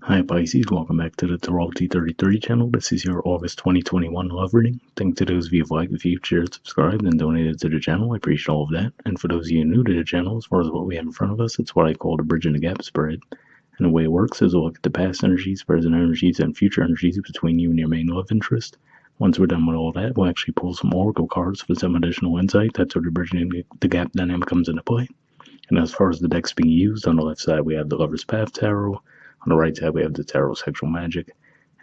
Hi Pisces, welcome back to the Astrology 33 channel. This is your August 2021 love reading. Thanks to those of you who've liked, viewed, shared, subscribed, and donated to the channel. I appreciate all of that. And for those of you new to the channel, as far as what we have in front of us, it's what I call the Bridging the Gap spread. And the way it works is we'll look at the past energies, present energies, and future energies between you and your main love interest. Once we're done with all that, we'll actually pull some oracle cards for some additional insight. That's where the Bridging the Gap dynamic comes into play. And as far as the decks being used, on the left side we have the Lover's Path Tarot. On the right side, we have the Tarot Sexual Magic.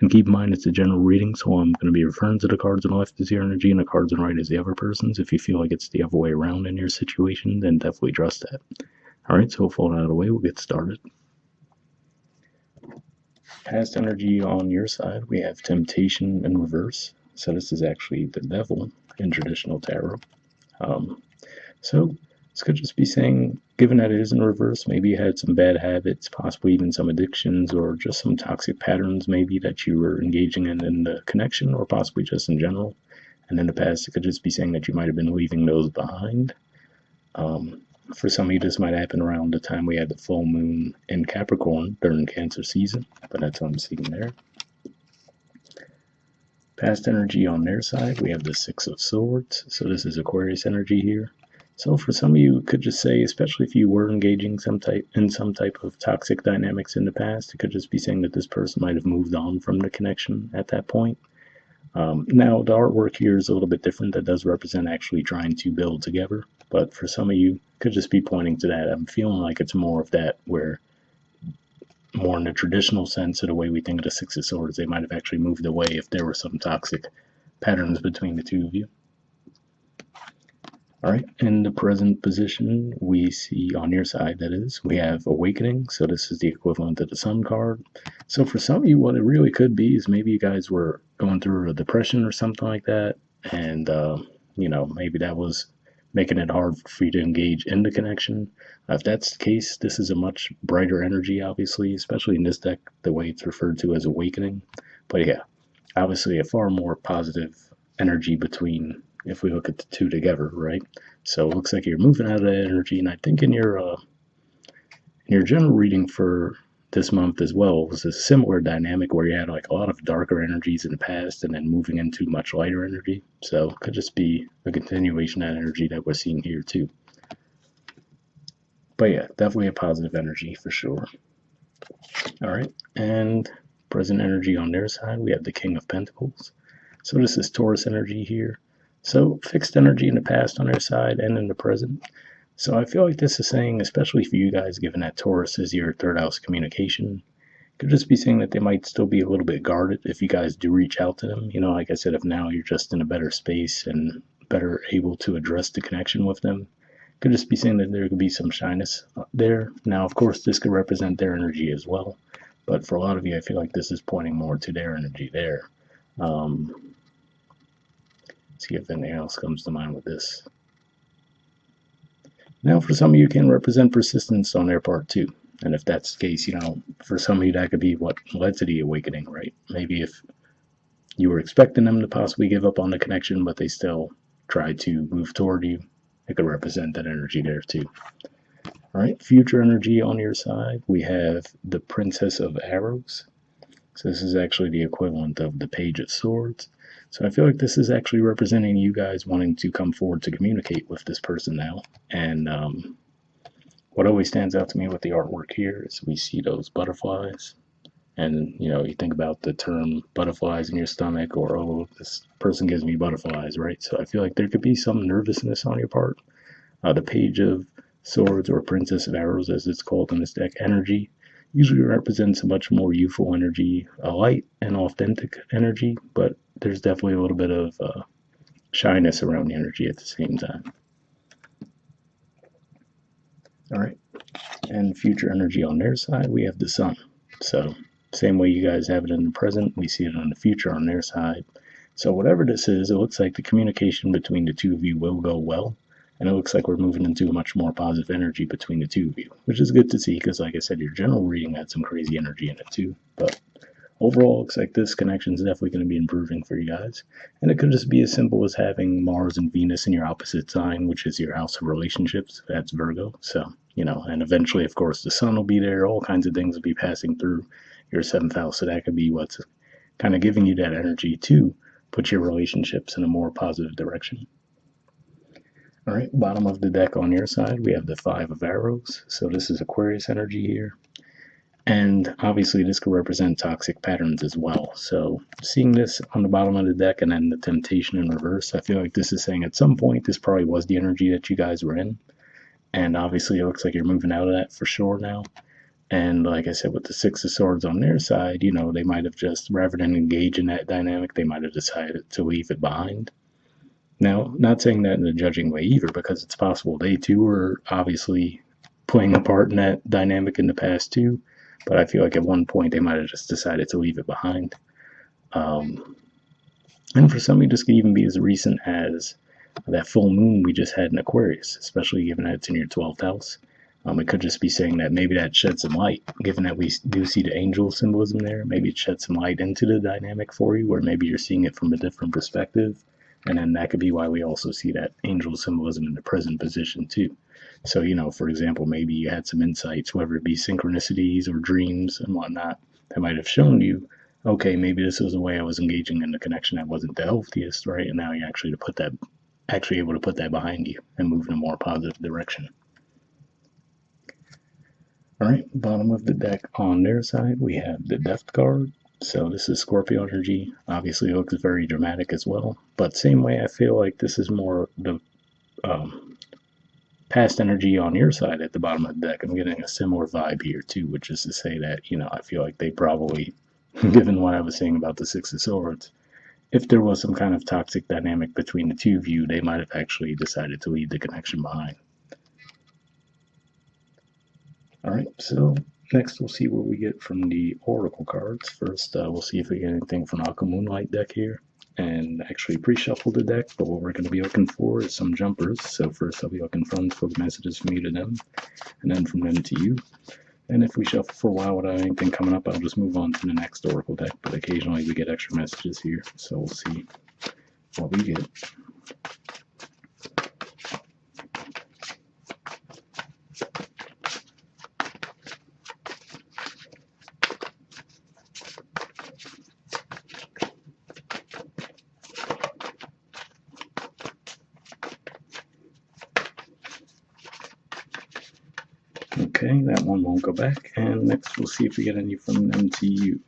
And keep in mind, it's a general reading, so I'm going to be referring to the cards on the left as your energy and the cards on the right as the other person's. If you feel like it's the other way around in your situation, then definitely trust that. Alright, so with all that out of the way, we'll get started. Past energy on your side, we have Temptation in reverse. So this is actually the Devil in traditional tarot. So this could just be saying, given that it is in reverse, maybe you had some bad habits, possibly even some addictions, or just some toxic patterns maybe that you were engaging in the connection, or possibly just in general. And in the past, it could just be saying that you might have been leaving those behind. For some of you, this might happen around the time we had the full moon in Capricorn during Cancer season, but that's what I'm seeing there. Past energy on their side, we have the Six of Swords. So this is Aquarius energy here. So for some of you, it could just say, especially if you were engaging in some type of toxic dynamics in the past, it could just be saying that this person might have moved on from the connection at that point. Now, the artwork here is a little bit different. That does represent actually trying to build together. But for some of you, it could just be pointing to that. I'm feeling like it's more of that, where more in the traditional sense of the way we think of the Six of Swords, they might have actually moved away if there were some toxic patterns between the two of you. Alright, in the present position, we see on your side, that is, we have Awakening. So this is the equivalent of the Sun card. So for some of you, what it really could be is maybe you guys were going through a depression or something like that. And, maybe that was making it hard for you to engage in the connection. If that's the case, this is a much brighter energy, obviously, especially in this deck, the way it's referred to as Awakening. But yeah, obviously a far more positive energy between, if we look at the two together, right? So it looks like you're moving out of that energy, and I think in your general reading for this month as well, it was a similar dynamic where you had like a lot of darker energies in the past and then moving into much lighter energy. So it could just be a continuation of that energy that we're seeing here too. But yeah, definitely a positive energy for sure. Alright, and present energy on their side, we have the King of Pentacles. So this is Taurus energy here. So fixed energy in the past on their side and in the present. So I feel like this is saying, especially for you guys, given that Taurus is your third house communication, could just be saying that they might still be a little bit guarded if you guys do reach out to them. Like I said, if now you're just in a better space and better able to address the connection with them, could just be saying that there could be some shyness there. Now, of course, this could represent their energy as well. But for a lot of you, I feel like this is pointing more to their energy there. See if anything else comes to mind with this. Now, for some of you, can represent persistence on their part too. And if that's the case, for some of you, that could be what led to the awakening, right? Maybe if you were expecting them to possibly give up on the connection, but they still tried to move toward you, it could represent that energy there too. All right, future energy on your side, we have the Princess of Arrows. So this is actually the equivalent of the Page of Swords. So I feel like this is actually representing you guys wanting to come forward to communicate with this person now. And what always stands out to me with the artwork here is we see those butterflies. And, you think about the term butterflies in your stomach, or, oh, this person gives me butterflies, right? So I feel like there could be some nervousness on your part. The Page of Swords, or Princess of Arrows as it's called in this deck, energy usually represents a much more youthful energy, a light and authentic energy, but there's definitely a little bit of shyness around the energy at the same time. All right, and future energy on their side, we have the Sun. So same way you guys have it in the present, we see it on the future on their side. So whatever this is, it looks like the communication between the two of you will go well. And it looks like we're moving into a much more positive energy between the two of you, which is good to see because, like I said, your general reading had some crazy energy in it too. But overall, looks like this connection is definitely going to be improving for you guys. And it could just be as simple as having Mars and Venus in your opposite sign, which is your house of relationships. That's Virgo. So, and eventually, of course, the sun will be there. All kinds of things will be passing through your seventh house. So that could be what's kind of giving you that energy to put your relationships in a more positive direction. All right, bottom of the deck on your side, we have the Five of Arrows. So this is Aquarius energy here. And obviously this could represent toxic patterns as well. So seeing this on the bottom of the deck and then the temptation in reverse, I feel like this is saying at some point this probably was the energy that you guys were in. And obviously it looks like you're moving out of that for sure now. And like I said, with the Six of Swords on their side, they might have just, rather than engage in that dynamic, they might have decided to leave it behind. Now, not saying that in a judging way either, because it's possible they too were obviously playing a part in that dynamic in the past too. But I feel like at one point they might have just decided to leave it behind. And for some, this could even be as recent as that full moon we just had in Aquarius, especially given that it's in your 12th house. It could just be saying that maybe that shed some light, given that we do see the angel symbolism there. Maybe it shed some light into the dynamic for you, or maybe you're seeing it from a different perspective. And then that could be why we also see that angel symbolism in the present position too. So, for example, maybe you had some insights, whether it be synchronicities or dreams and whatnot, that might have shown you, okay, maybe this was the way I was engaging in the connection that wasn't the healthiest, right? And now you're actually able to put that behind you and move in a more positive direction. All right, bottom of the deck on their side, we have the Death card. So this is Scorpio energy. Obviously, it looks very dramatic as well. But same way, I feel like this is more the past energy on your side at the bottom of the deck. I'm getting a similar vibe here too, which is to say that, I feel like they probably, given what I was saying about the Six of Swords, if there was some kind of toxic dynamic between the two of you, they might have actually decided to leave the connection behind. All right, so next we'll see what we get from the Oracle cards. First, we'll see if we get anything from Aqua Moonlight deck here. And actually pre-shuffle the deck, but what we're going to be looking for is some jumpers. So first I'll be looking for unspoken messages from you to them, and then from them to you. And if we shuffle for a while without anything coming up, I'll just move on to the next Oracle deck, but occasionally we get extra messages here, so we'll see what we get. Okay, that one won't go back. And next we'll see if we get any from them to you.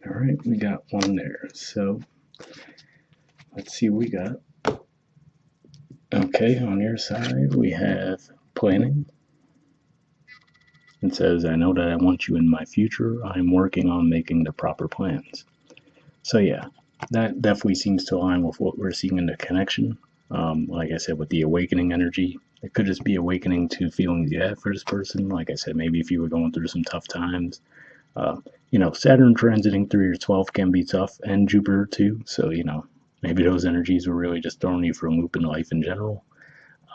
All right, we got one there. So let's see what we got. Okay, on your side we have planning. It says, I know that I want you in my future. I'm working on making the proper plans. So yeah, that definitely seems to align with what we're seeing in the connection. Like I said, with the awakening energy, it could just be awakening to feelings you have for this person. Like I said, maybe if you were going through some tough times, Saturn transiting through your 12th can be tough, and Jupiter too. So, maybe those energies were really just throwing you for a loop in life in general.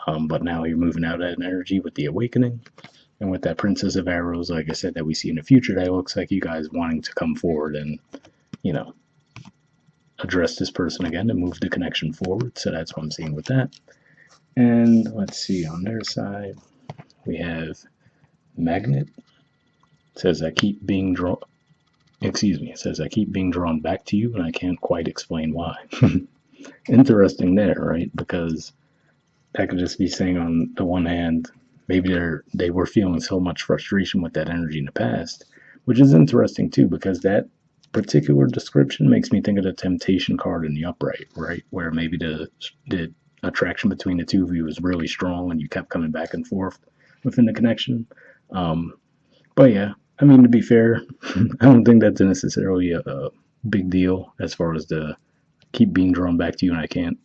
But now you're moving out of that energy with the awakening. And with that Princess of Arrows, like I said, that we see in the future, that looks like you guys wanting to come forward and, address this person again and move the connection forward. So that's what I'm seeing with that. And let's see, on their side, we have Magnet. It says, I keep being drawn. It says, I keep being drawn back to you, and I can't quite explain why. Interesting there, right? Because that could just be saying, on the one hand, maybe they were feeling so much frustration with that energy in the past, which is interesting too, because that particular description makes me think of the Temptation card in the upright, right? Where maybe the attraction between the two of you was really strong, and you kept coming back and forth within the connection. But yeah, I mean, to be fair, I don't think that's necessarily a big deal as far as the keep being drawn back to you and I can't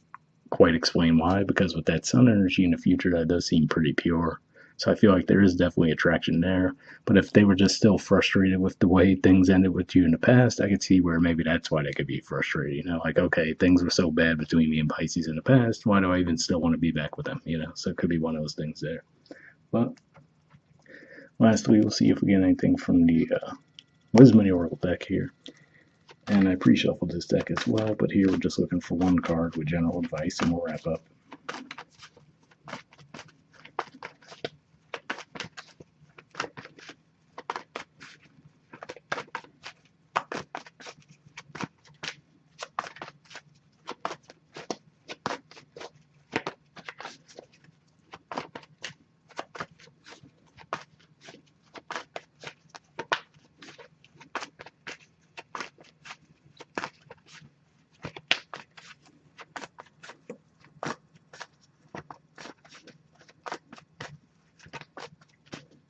quite explain why, because with that sun energy in the future, that does seem pretty pure. So I feel like there is definitely attraction there. But if they were just still frustrated with the way things ended with you in the past, I could see where maybe that's why they could be frustrated. Like, okay, things were so bad between me and Pisces in the past. Why do I even still want to be back with them? So it could be one of those things there. But lastly, we'll see if we get anything from the Wisdom of the Oracle deck here. And I pre-shuffled this deck as well, but here we're just looking for one card with general advice, and we'll wrap up.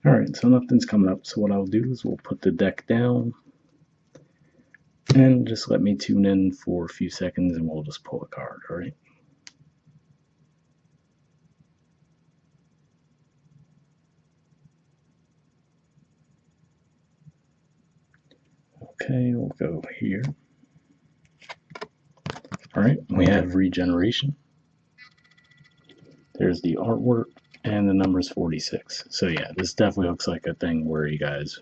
Alright, so nothing's coming up, so what I'll do is we'll put the deck down and just let me tune in for a few seconds and we'll just pull a card, alright? Okay, we'll go here. Alright, we have Regeneration. There's the artwork, and the number's 46. So yeah, this definitely looks like a thing where you guys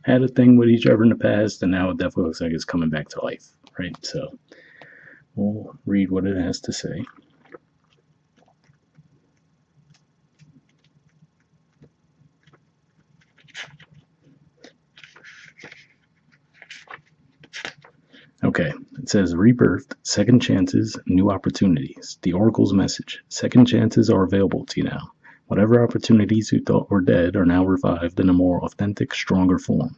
had a thing with each other in the past, and now it definitely looks like it's coming back to life, right? So we'll read what it has to say. Okay, it says Rebirth, second chances, new opportunities. The Oracle's message: second chances are available to you now. Whatever opportunities you thought were dead are now revived in a more authentic, stronger form.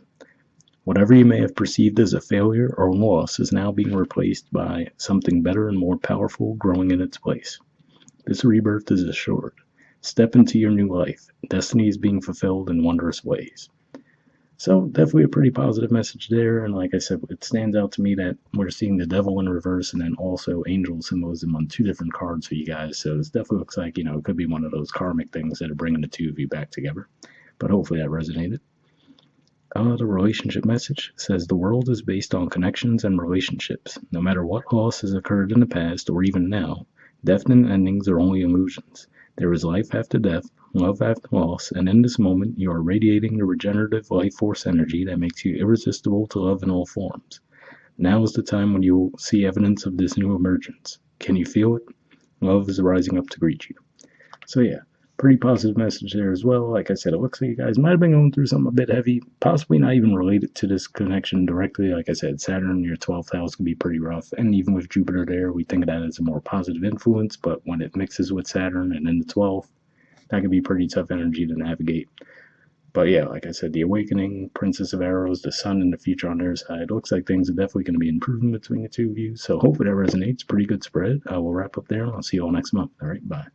Whatever you may have perceived as a failure or loss is now being replaced by something better and more powerful growing in its place. This rebirth is assured. Step into your new life. Destiny is being fulfilled in wondrous ways. So definitely a pretty positive message there, and like I said, it stands out to me that we're seeing the devil in reverse and then also angel symbolism on two different cards for you guys. So this definitely looks like, it could be one of those karmic things that are bringing the two of you back together. But hopefully that resonated. The relationship message says the world is based on connections and relationships. No matter what loss has occurred in the past or even now, definite endings are only illusions. There is life after death, love after loss, and in this moment you are radiating the regenerative life force energy that makes you irresistible to love in all forms. Now is the time when you will see evidence of this new emergence. Can you feel it? Love is rising up to greet you. So yeah, pretty positive message there as well. Like I said, it looks like you guys might have been going through something a bit heavy, possibly not even related to this connection directly. Like I said, Saturn, your 12th house, can be pretty rough. And even with Jupiter there, we think of that as a more positive influence. But when it mixes with Saturn and in the 12th, that can be pretty tough energy to navigate. But yeah, like I said, the Awakening, Princess of Arrows, the Sun, and the future on their side, it looks like things are definitely going to be improving between the two of you. So hopefully that resonates. Pretty good spread. We'll wrap up there, and I'll see you all next month. All right, bye.